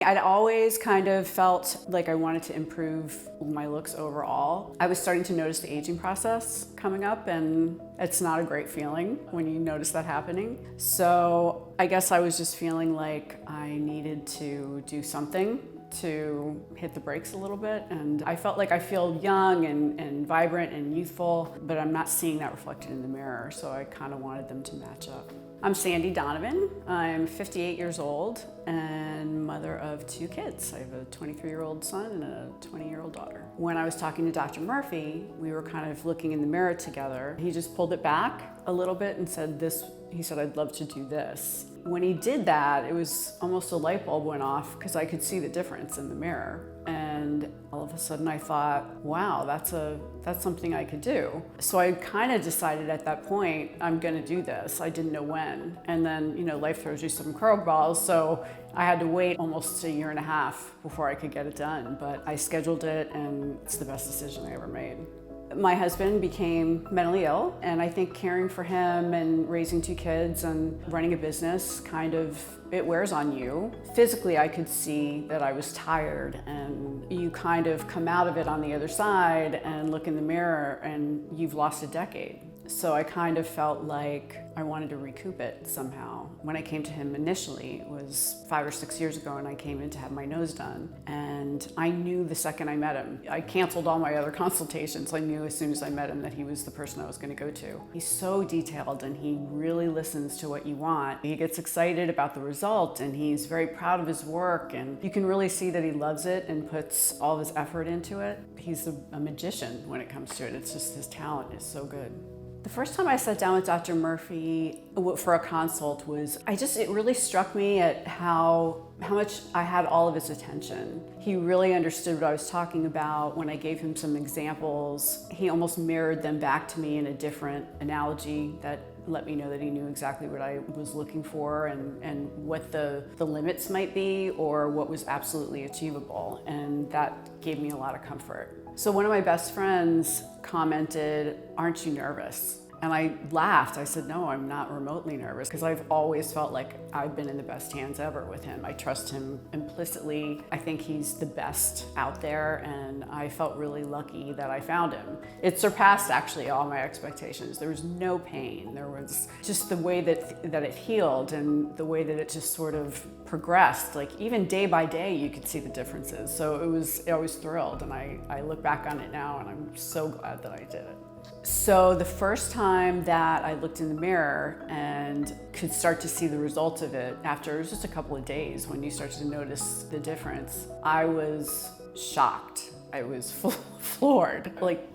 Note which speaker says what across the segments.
Speaker 1: I'd always kind of felt like I wanted to improve my looks overall. I was starting to notice the aging process coming up, and it's not a great feeling when you notice that happening. So I guess I was just feeling like I needed to do something to hit the brakes a little bit. And I felt like I feel young and vibrant and youthful, but I'm not seeing that reflected in the mirror. So I kind of wanted them to match up. I'm Sandy Donovan. I'm 58 years old and mother of 2 kids. I have a 23-year-old son and a 20-year-old daughter. When I was talking to Dr. Murphy, we were kind of looking in the mirror together. He just pulled it back a little bit and said, he said, "I'd love to do this." When he did that, it was almost a light bulb went off because I could see the difference in the mirror. And all of a sudden I thought, wow, that's something I could do. So I kind of decided at that point, I'm gonna do this. I didn't know when. And then, life throws you some curveballs. So I had to wait almost 1.5 years before I could get it done. But I scheduled it, and it's the best decision I ever made. My husband became mentally ill, and I think caring for him and raising 2 kids and running a business it wears on you. Physically, I could see that I was tired, and you kind of come out of it on the other side and look in the mirror and you've lost a decade. So I kind of felt like I wanted to recoup it somehow. When I came to him initially, it was 5 or 6 years ago, and I came in to have my nose done. And I knew the second I met him. I canceled all my other consultations. I knew as soon as I met him that he was the person I was going to go to. He's so detailed, and he really listens to what you want. He gets excited about the result, and he's very proud of his work, and you can really see that he loves it and puts all of his effort into it. He's a magician when it comes to it. It's just his talent is so good. The first time I sat down with Dr. Murphy for a consult it really struck me at how much I had all of his attention. He really understood what I was talking about. When I gave him some examples, he almost mirrored them back to me in a different analogy that let me know that he knew exactly what I was looking for and what the limits might be or what was absolutely achievable. And that gave me a lot of comfort. So one of my best friends commented, "Aren't you nervous?" And I laughed. I said, "No, I'm not remotely nervous," because I've always felt like I've been in the best hands ever with him. I trust him implicitly. I think he's the best out there, and I felt really lucky that I found him. It surpassed actually all my expectations. There was no pain. There was just the way that it healed and the way that it just sort of progressed. Like even day by day, you could see the differences. So I was thrilled, and I look back on it now, and I'm so glad that I did it. So the first time that I looked in the mirror and could start to see the results of it, after it was just a couple of days when you start to notice the difference, I was shocked. I was floored. Like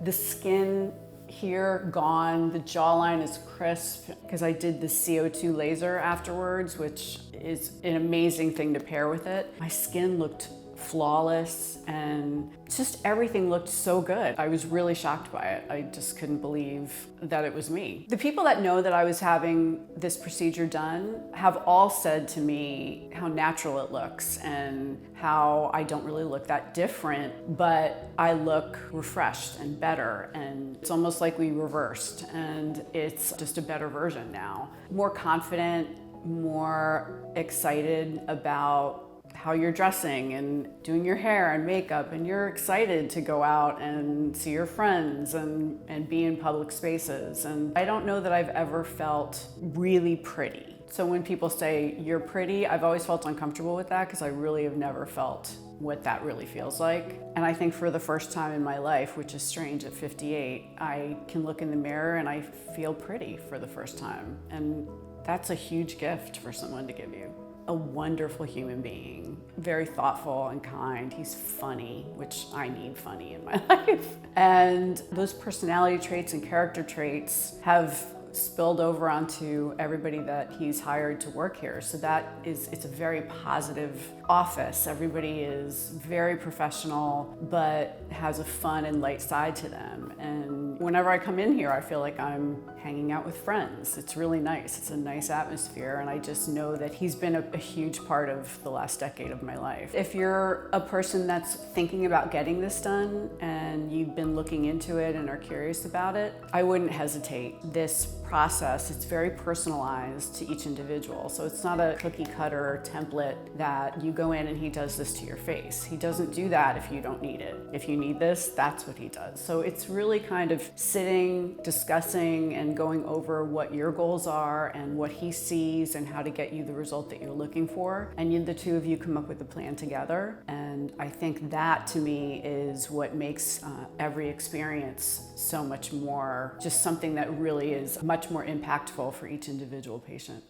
Speaker 1: the skin here gone, the jawline is crisp because I did the CO2 laser afterwards, which is an amazing thing to pair with it. My skin looked flawless, and just everything looked so good. I was really shocked by it. I just couldn't believe that it was me. The people that know that I was having this procedure done have all said to me how natural it looks and how I don't really look that different, but I look refreshed and better, and it's almost like we reversed, and it's just a better version now. More confident, more excited about how you're dressing and doing your hair and makeup, and you're excited to go out and see your friends and be in public spaces. And I don't know that I've ever felt really pretty. So when people say you're pretty, I've always felt uncomfortable with that because I really have never felt what that really feels like. And I think for the first time in my life, which is strange at 58, I can look in the mirror and I feel pretty for the first time. And that's a huge gift for someone to give you. A wonderful human being, very thoughtful and kind. He's funny, which I need funny in my life. And those personality traits and character traits have spilled over onto everybody that he's hired to work here. So it's a very positive office. Everybody is very professional, but has a fun and light side to them. And whenever I come in here, I feel like I'm hanging out with friends. It's really nice. It's a nice atmosphere. And I just know that he's been a huge part of the last decade of my life. If you're a person that's thinking about getting this done and you've been looking into it and are curious about it, I wouldn't hesitate. This process, it's very personalized to each individual. So it's not a cookie cutter template that you go in and he does this to your face. He doesn't do that if you don't need it. If you need this, that's what he does. So it's really kind of sitting, discussing, and going over what your goals are and what he sees and how to get you the result that you're looking for. And the two of you come up with a plan together. And I think that to me is what makes every experience so much more, just something that really is much more impactful for each individual patient.